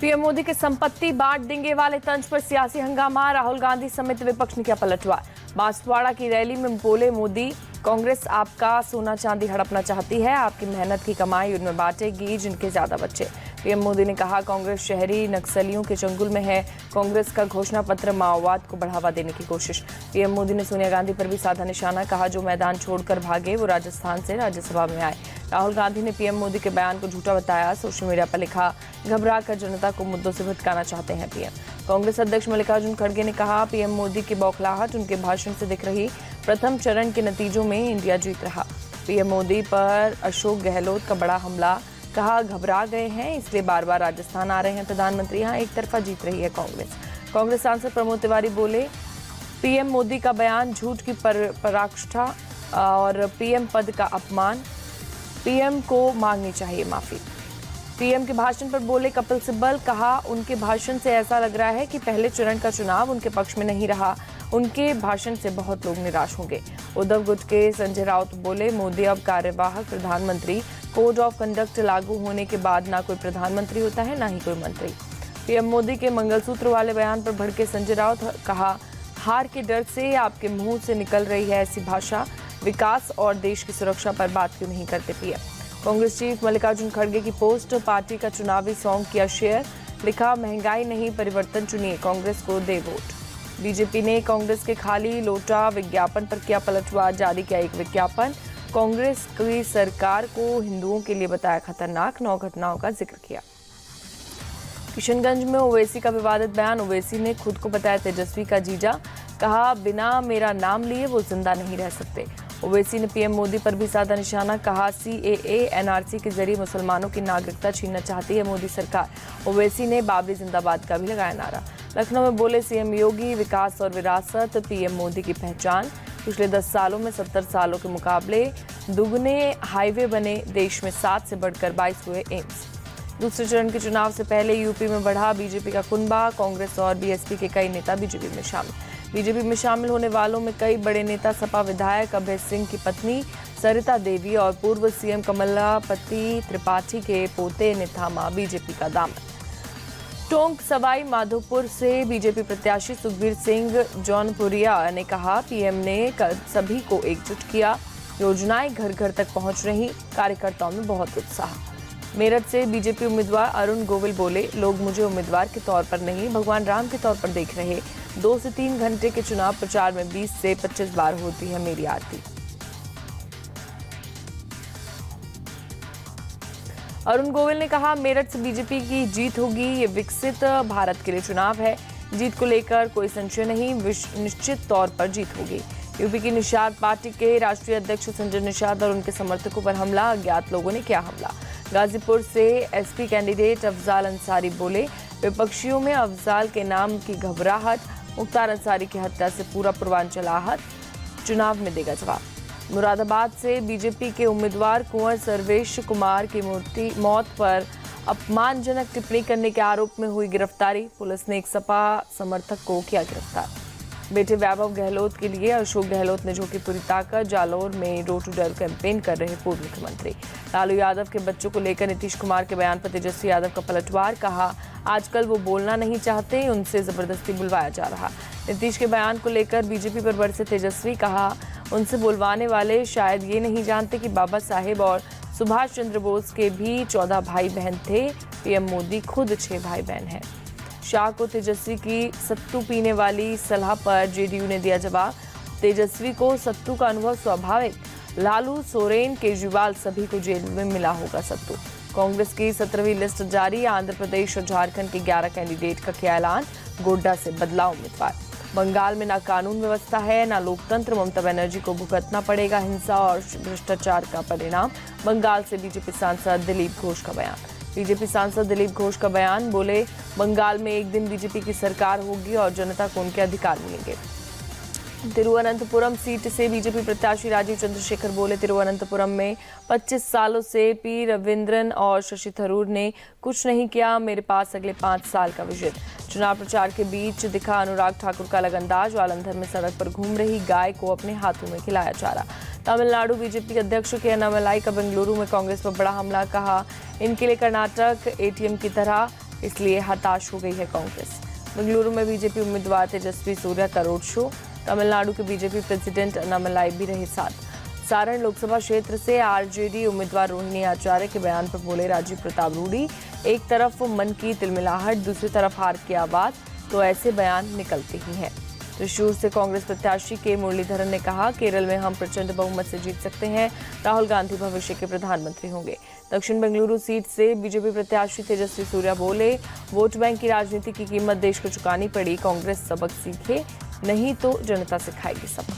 PM Modi के संपत्ति बांट देंगे वाले तंज पर सियासी हंगामा। राहुल गांधी समेत विपक्ष ने किया पलटवार। बांसवाड़ा की रैली में बोले मोदी, कांग्रेस आपका सोना चांदी हड़पना चाहती है, आपकी मेहनत की कमाई उनमें बांटेगी जिनके ज्यादा बच्चे। पीएम मोदी ने कहा, कांग्रेस शहरी नक्सलियों के चंगुल में है। कांग्रेस का घोषणा पत्र माओवाद को बढ़ावा देने की कोशिश। पीएम मोदी ने सोनिया गांधी पर भी साधा निशाना। कहा, जो मैदान छोड़कर भागे वो राजस्थान से राज्यसभा में आए। राहुल गांधी ने पीएम मोदी के बयान को झूठा बताया। सोशल मीडिया पर लिखा, घबरा कर जनता को मुद्दों से भटकाना चाहते हैं पीएम। कांग्रेस अध्यक्ष मल्लिकार्जुन खड़गे ने कहा, पीएम मोदी की बौखलाहट उनके भाषण से दिख रही। प्रथम चरण के नतीजों में इंडिया जीत रहा। पीएम मोदी पर अशोक गहलोत का बड़ा हमला। कहा, घबरा गए हैं इसलिए बार बार राजस्थान आ रहे हैं प्रधानमंत्री। यहाँ एक तरफा जीत रही है कांग्रेस। कांग्रेस सांसद प्रमोद तिवारी बोले, पीएम मोदी का बयान झूठ की पराकाष्ठा और पीएम पद का अपमान। पीएम को मांगनी चाहिए माफी। पीएम के भाषण पर बोले कपिल सिब्बल। कहा, उनके भाषण से ऐसा लग रहा है कि पहले चरण का चुनाव उनके पक्ष में नहीं रहा। उनके भाषण से बहुत लोग निराश होंगे। उद्धव गुट के संजय राउत बोले, मोदी अब कार्यवाहक प्रधानमंत्री। कोड ऑफ कंडक्ट लागू होने के बाद ना कोई प्रधानमंत्री होता है ना ही कोई मंत्री। पीएम मोदी के मंगलसूत्र वाले बयान पर भड़के संजय राउत। कहा, हार के डर से आपके मुंह से निकल रही है ऐसी भाषा। विकास और देश की सुरक्षा पर बात क्यों नहीं करते पीएम। कांग्रेस चीफ मल्लिकार्जुन खड़गे की पोस्ट, पार्टी का चुनावी सॉन्ग किया शेयर। लिखा, महंगाई नहीं परिवर्तन चुनिए, कांग्रेस को दे वोट। बीजेपी ने कांग्रेस के खाली लोटा विज्ञापन पर किया पलटवार। जारी किया एक विज्ञापन। कांग्रेस की सरकार को हिंदुओं के लिए बताया खतरनाक। 9 घटनाओं का जिक्र किया। किशनगंज में ओवैसी का विवादित बयान। ओवैसी ने खुद को बताया तेजस्वी का जीजा। कहा, बिना मेरा नाम लिए वो जिंदा नहीं रह सकते। ओवैसी ने पीएम मोदी पर भी साधा निशाना। कहा, सीएए एनआरसी के जरिए मुसलमानों की नागरिकता छीनना चाहती है मोदी सरकार। ओवैसी ने बाबरी जिंदाबाद का भी लगाया नारा। लखनऊ में बोले सीएम योगी, विकास और विरासत पीएम मोदी की पहचान। पिछले 10 सालों में 70 सालों के मुकाबले दुगने हाईवे बने। देश में 7 से बढ़कर 22 हुए एम्स। दूसरे चरण के चुनाव से पहले यूपी में बढ़ा बीजेपी का कुनबा। कांग्रेस और बीएसपी के कई नेता बीजेपी में शामिल। बीजेपी में शामिल होने वालों में कई बड़े नेता। सपा विधायक अभय सिंह की पत्नी सरिता देवी और पूर्व सीएम कमलापति त्रिपाठी के पोते ने थामा बीजेपी का दामन। टोंक सवाई माधोपुर से बीजेपी प्रत्याशी सुखबीर सिंह जौनपुरिया ने कहा, पीएम ने सभी को एकजुट किया। योजनाएं घर घर तक पहुंच रही। कार्यकर्ताओं में बहुत उत्साह। मेरठ से बीजेपी उम्मीदवार अरुण गोविल बोले, लोग मुझे उम्मीदवार के तौर पर नहीं भगवान राम के तौर पर देख रहे। 2 से 3 घंटे के चुनाव प्रचार में 20 से 25 बार होती है मेरी आरती। अरुण गोविल ने कहा, मेरठ से बीजेपी की जीत होगी। ये विकसित भारत के लिए चुनाव है। जीत को लेकर कोई संशय नहीं, निश्चित तौर पर जीत होगी। यूपी की निषाद पार्टी के राष्ट्रीय अध्यक्ष संजय निषाद और उनके समर्थकों पर हमला। अज्ञात लोगों ने किया हमला। गाजीपुर से एसपी कैंडिडेट अफजाल अंसारी बोले, विपक्षियों में अफजाल के नाम की घबराहट। मुख्तार अंसारी की हत्या से पूरा पूर्वांचल आहत। चुनाव में देगा जवाब। मुरादाबाद से बीजेपी के उम्मीदवार कुंवर सर्वेश कुमार की मौत पर अपमानजनक टिप्पणी करने के आरोप में हुई गिरफ्तारी। पुलिस ने एक सपा समर्थक को किया गिरफ्तार। बेटे वैभव गहलोत के लिए अशोक गहलोत ने झोंकी पूरी ताकत। जालौर में डोर टू डोर कैंपेन कर रहे पूर्व मुख्यमंत्री। लालू यादव के बच्चों को लेकर नीतीश कुमार के बयान पर तेजस्वी यादव का पलटवार। कहा, आजकल वो बोलना नहीं चाहते, उनसे जबरदस्ती बुलवाया जा रहा। नीतीश के बयान को लेकर बीजेपी पर बरसे तेजस्वी। कहा, उनसे बुलवाने वाले शायद ये नहीं जानते कि बाबा साहेब और सुभाष चंद्र बोस के भी 14 भाई बहन थे। पीएम मोदी खुद 6 भाई बहन हैं। शाह को तेजस्वी की सत्तू पीने वाली सलाह पर जेडीयू ने दिया जवाब। तेजस्वी को सत्तू का अनुभव स्वाभाविक। लालू, सोरेन, केजरीवाल सभी को जेल में मिला होगा सत्तू। कांग्रेस की 17वीं लिस्ट जारी। आंध्र प्रदेश और झारखंड के 11 कैंडिडेट का किया ऐलान। गोड्डा से बदला उम्मीदवार। बंगाल में ना कानून व्यवस्था है ना लोकतंत्र। ममता बनर्जी को भुगतना पड़ेगा हिंसा और भ्रष्टाचार का परिणाम। बंगाल से बीजेपी सांसद दिलीप घोष का बयान। बीजेपी सांसद दिलीप घोष का बयान। बोले, बंगाल में एक दिन बीजेपी की सरकार होगी और जनता को उनके अधिकार मिलेंगे। तिरुवनंतपुरम सीट से बीजेपी प्रत्याशी राजीव चंद्रशेखर बोले, तिरुवनंतपुरम में 25 सालों से पी रविंद्रन और शशि थरूर ने कुछ नहीं किया। मेरे पास अगले 5 साल का विजन। चुनाव प्रचार के बीच दिखा अनुराग ठाकुर का लगनदाज। जालंधर में सड़क पर घूम रही गाय को अपने हाथों में खिलाया चारा। तमिलनाडु बीजेपी के अध्यक्ष के अन्नामलाई का बेंगलुरु में कांग्रेस पर बड़ा हमला। कहा, इनके लिए कर्नाटक एटीएम की तरह इसलिए हताश हो गई है कांग्रेस। बेंगलुरु में बीजेपी उम्मीदवार तेजस्वी सूर्या का रोड शो। तमिलनाडु के बीजेपी प्रेसिडेंट अन्नामलाई भी रहे साथ। सारण लोकसभा क्षेत्र से आरजेडी उम्मीदवार रोहिणी आचार्य के बयान पर बोले राजीव प्रताप रूडी, एक तरफ मन की तिलमिलाहट, दूसरी तरफ हार की आवाज, तो ऐसे बयान निकलते ही हैं। त्रिशूर से कांग्रेस प्रत्याशी के मुरलीधरन ने कहा, केरल में हम प्रचंड बहुमत से जीत सकते हैं, राहुल गांधी भविष्य के प्रधानमंत्री होंगे। दक्षिण बेंगलुरु सीट से बीजेपी प्रत्याशी तेजस्वी सूर्या बोले, वोट बैंक की राजनीति की कीमत देश को चुकानी पड़ी, कांग्रेस सबक सीखे, नहीं तो जनता सिखाएगी सबक।